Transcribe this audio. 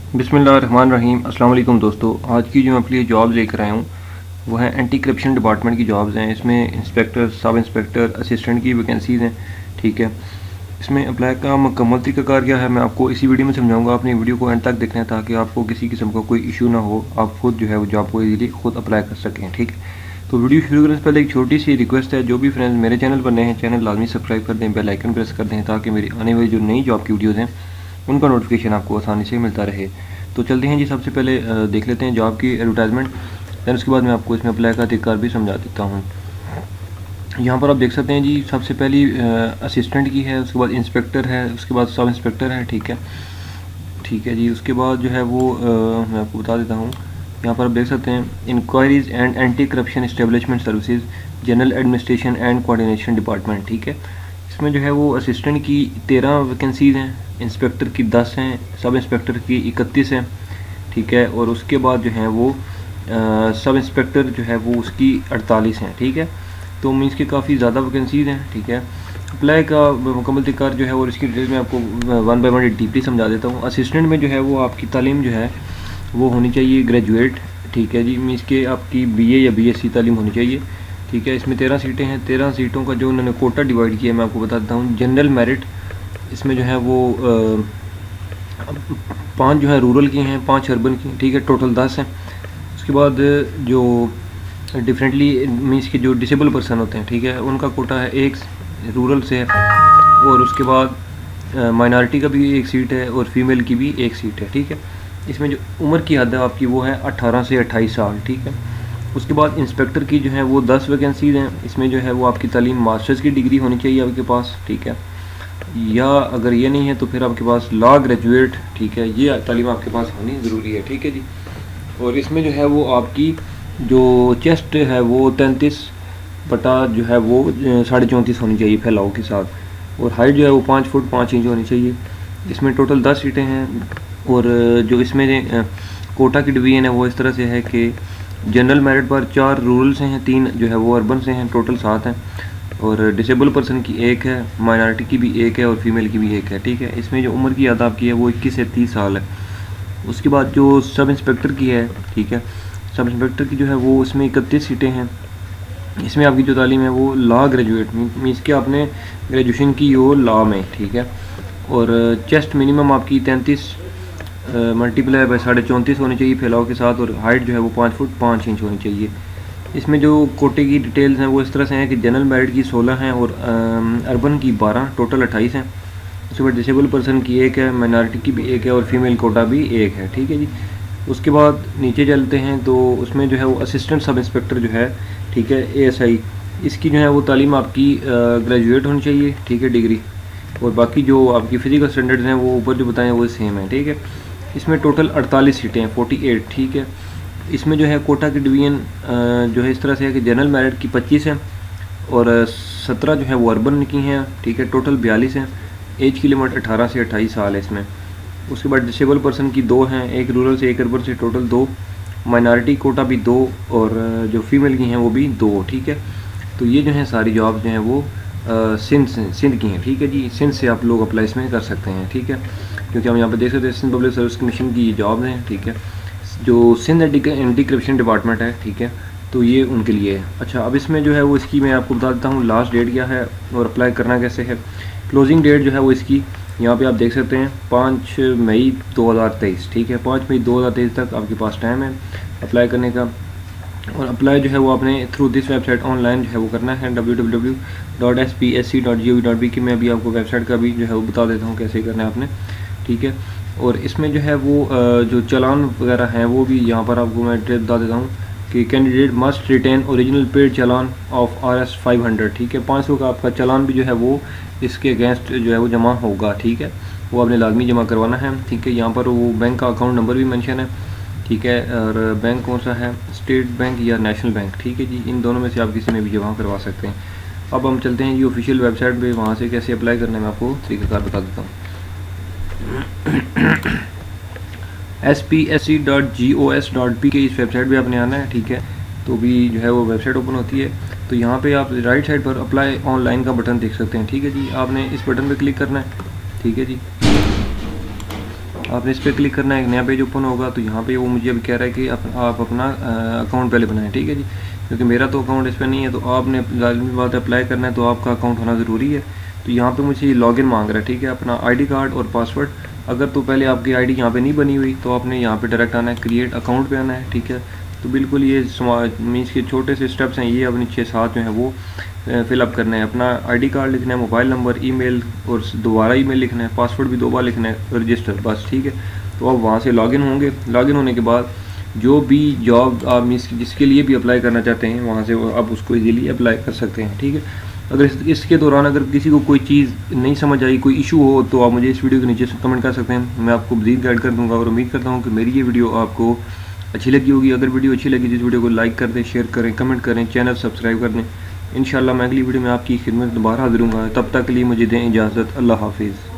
बिस्मिल्लाहिर्रहमानिर्रहीम। अस्सलाम वालेकुम दोस्तों, आज की जो मैं अपने लिए जॉब लेकर आया हूँ वो है एंटी करप्शन डिपार्टमेंट की जॉब्स हैं। इसमें इंस्पेक्टर, सब इंस्पेक्टर, असिस्टेंट की वैकेंसीज़ हैं। ठीक है, इसमें अप्लाई का मुकम्मल तरीक़ाकार क्या है मैं आपको इसी वीडियो में समझाऊंगा। आपने वीडियो को एंड तक देखना है ताकि आपको किसी किस्म का कोई इशू ना हो, आप खुद जो है वो जॉब को ईजीली खुद अप्लाई कर सकें। ठीक है, तो वीडियो शुरू करने से पहले एक छोटी सी रिक्वेस्ट है, जो भी फ्रेंड्स मेरे चैनल पर नए हैं चैनल लाजमी सब्सक्राइब कर दें, बेल आइकन प्रेस कर दें ताकि मेरी आने वाली जो नई जॉब की वीडियोज़ हैं उनका नोटिफिकेशन आपको आसानी से मिलता रहे। तो चलते हैं जी, सबसे पहले देख लेते हैं जॉब की एडवर्टाइजमेंट, दैन उसके बाद मैं आपको इसमें अप्लाई का तरीका भी समझा देता हूँ। यहाँ पर आप देख सकते हैं जी, सबसे पहली असिस्टेंट की है, उसके बाद इंस्पेक्टर है, उसके बाद सब इंस्पेक्टर है। ठीक है जी, उसके बाद जो है वो मैं आपको बता देता हूँ। यहाँ पर आप देख सकते हैं enquiries and anti corruption establishment services, general administration and coordination department. ठीक है, इसमें जो है वो असिस्टेंट की 13 वैकेंसीज़ हैं, इंस्पेक्टर की 10 हैं, सब इंस्पेक्टर की 31 हैं। ठीक है, और उसके बाद जो है वो सब इंस्पेक्टर जो है वो उसकी 48 हैं। ठीक है, तो मीन्स के काफ़ी ज़्यादा वैकेंसीज़ हैं। ठीक है, अप्लाई का मुकम्मल तरीका जो है और इसकी डिटेल में आपको वन बाय वन डीपली समझा देता हूँ। असिस्टेंट में जो है वो आपकी तालीम जो है वो होनी चाहिए ग्रेजुएट। ठीक है जी, मीन्स के आपकी बीए या बीएससी तालीम होनी चाहिए। ठीक है, इसमें 13 सीटें हैं। 13 सीटों का जो उन्होंने कोटा डिवाइड किया है मैं आपको बता देता हूँ। जनरल मेरिट इसमें जो है वो 5 जो है रूरल की हैं, 5 अर्बन की। ठीक है, टोटल 10 हैं। उसके बाद जो डिफरेंटली मीन्स के जो डिसेबल पर्सन होते हैं, ठीक है, उनका कोटा है 1 रूरल से है। और उसके बाद माइनॉरिटी का भी 1 सीट है और फीमेल की भी 1 सीट है। ठीक है, इसमें जो उम्र की हद है आपकी वो है 18 से 28 साल। ठीक है, उसके बाद इंस्पेक्टर की जो है वो 10 वैकेंसीज़ हैं। इसमें जो है वो आपकी तालीम मास्टर्स की डिग्री होनी चाहिए आपके पास। ठीक है, या अगर ये नहीं है तो फिर आपके पास लॉ ग्रेजुएट, ठीक है, ये तालीम आपके पास होनी ज़रूरी है। ठीक है जी, और इसमें जो है वो आपकी जो चेस्ट है वो 33 बटा जो है वो 34.5 होनी चाहिए फैलाव के साथ, और हाइट जो है वो 5 फुट 5 इंच होनी चाहिए। इसमें टोटल 10 सीटें हैं। और जो इसमें कोटा की डिवीज़न है वो इस तरह से है कि जनरल मेरिट पर 4 रूरल से हैं, 3 जो है वो अर्बन से हैं, टोटल 7 हैं। और डिसेबल पर्सन की 1 है, माइनॉरिटी की भी 1 है और फीमेल की भी 1 है। ठीक है, इसमें जो उम्र की हद आपकी है वो 21 से 30 साल है। उसके बाद जो सब इंस्पेक्टर की है, ठीक है, सब इंस्पेक्टर की जो है वो इसमें 31 सीटें हैं। इसमें आपकी जो तालीम है वो लॉ ग्रेजुएट मीन्स कि आपने ग्रेजुएशन की हो लॉ में। ठीक है, और चेस्ट मिनिमम आपकी 33 मल्टीप्लाई बाय 34.5 होनी चाहिए फैलाव के साथ, और हाइट जो है वो 5 फुट 5 इंच होनी चाहिए। इसमें जो कोटे की डिटेल्स हैं वो इस तरह से हैं कि जनरल मेरिट की 16 हैं और अर्बन की 12, टोटल 28 हैं। उसके बाद डिसेबल पर्सन की 1 है, माइनॉरिटी की भी 1 है और फीमेल कोटा भी 1 है। ठीक है जी, उसके बाद नीचे चलते हैं तो उसमें जो है वो असिस्टेंट सब इंस्पेक्टर जो है, ठीक है, एएसआई, इसकी जो है वो तालीम आपकी ग्रेजुएट होनी चाहिए। ठीक है, डिग्री, और बाकी जो आपकी फ़िज़िकल स्टैंडर्ड्स हैं वो ऊपर जो बताएं वो सेम है। ठीक है, इसमें टोटल 48 सीटें हैं, 48। ठीक है, इसमें जो है कोटा की डिवीज़न जो है इस तरह से है कि जनरल मेरिट की 25 हैं और 17 जो है वो अर्बन की हैं। ठीक है, टोटल 42 हैं। एज की लिमिट 18 से 28 साल है इसमें। उसके बाद डिसेबल पर्सन की 2 हैं, 1 रूरल से 1 अर्बन से, टोटल 2। माइनॉरिटी कोटा भी 2 और जो फीमेल की हैं वो भी 2। ठीक है, तो ये जो है सारी जॉब जो हैं वो सिंध की हैं। ठीक है जी, सिंध से आप लोग अप्लाई इसमें कर सकते हैं। ठीक है, क्योंकि हम यहाँ पे देख सकते हैं सिंध पब्लिक सर्विस कमीशन की जॉब हैं। ठीक है, जो सिंध एंटी करप्शन डिपार्टमेंट है, ठीक है, तो ये उनके लिए है। अच्छा, अब इसमें जो है वो इसकी मैं आपको बता देता हूँ लास्ट डेट क्या है और अप्लाई करना कैसे है। क्लोजिंग डेट जो है वो इसकी यहाँ पे आप देख सकते हैं 5 मई 2023। ठीक है, 5 मई 2023 तक आपके पास टाइम है अप्लाई करने का। और अप्लाई जो है वो आपने थ्रू दिस वेबसाइट ऑनलाइन जो है वो करना है, www.spsc.gov.b की मैं अभी आपको वेबसाइट का भी जो है वो बता देता हूँ कैसे करना है आपने। ठीक है, और इसमें जो है वो जो चालान वगैरह हैं वो भी यहाँ पर आपको मैं डिटेल बता देता हूँ कि candidate must retain original paid challan of RS 500। ठीक है, 500 का आपका चालान भी जो है वो इसके अगेंस्ट जो है वो जमा होगा। ठीक है, वो आपने लाजमी जमा करवाना है। ठीक है, यहाँ पर वो बैंक का अकाउंट नंबर भी मेंशन है। ठीक है, और बैंक कौन सा है, स्टेट बैंक या नेशनल बैंक। ठीक है जी, इन दोनों में से आप किसी में भी जमा करवा सकते हैं। अब हम चलते हैं ये ऑफिशियल वेबसाइट पे, वहाँ से कैसे अप्लाई करना है मैं आपको तरीक़ाकार बता देता हूँ। spsc.gos.p के इस वेबसाइट पे आपने आना है। ठीक है, तो भी जो है वो वेबसाइट ओपन होती है, तो यहाँ पे आप राइट साइड पर अप्लाई ऑनलाइन का बटन देख सकते हैं। ठीक है जी, आपने इस बटन पे क्लिक करना है। ठीक है जी, आपने इस पर क्लिक करना है, एक नया पेज ओपन होगा। तो यहाँ पे वो मुझे अभी कह रहा है कि आप अपना अकाउंट पहले बनाएं, ठीक है जी, क्योंकि मेरा तो अकाउंट इस पर नहीं है। तो आपने लाजमी बात अप्लाई करना है तो आपका अकाउंट होना ज़रूरी है। तो यहाँ पे मुझे लॉगिन मांग रहा है, ठीक है, अपना आईडी कार्ड और पासवर्ड। अगर तो पहले आपकी आईडी यहाँ पे नहीं बनी हुई तो आपने यहाँ पे डायरेक्ट आना है, क्रिएट अकाउंट पे आना है, ठीक है। तो बिल्कुल ये मीन्स के छोटे से स्टेप्स हैं, ये अपनी 6-7 जो हैं वो फिलअप करना है। अपना आईडी कार्ड लिखना है, मोबाइल नंबर, ईमेल और दोबारा ईमेल लिखना है, पासवर्ड भी 2 बार लिखना है, रजिस्टर, बस, ठीक है। तो आप वहाँ से लॉगिन होंगे। लॉगिन होने के बाद जो भी जॉब आप मीन्स जिसके लिए भी अप्लाई करना चाहते हैं वहाँ से आप उसको इजीली अप्लाई कर सकते हैं, ठीक है। अगर इसके दौरान अगर किसी को कोई चीज़ नहीं समझ आई, कोई इशू हो, तो आप मुझे इस वीडियो के नीचे से कमेंट कर सकते हैं, मैं आपको मज़ीद गाइड कर दूंगा। और उम्मीद करता हूँ कि मेरी ये वीडियो आपको अच्छी लगी होगी। अगर वीडियो अच्छी लगी तो इस वीडियो को लाइक कर दें, शेयर करें, कमेंट करें, चैनल सब्सक्राइब कर दें। इंशाल्लाह मैं अगली वीडियो में आपकी खिदमत दोबारा हाजिर हूँगा। तब तक के लिए मुझे दें इजाज़त। अल्लाह हाफिज़।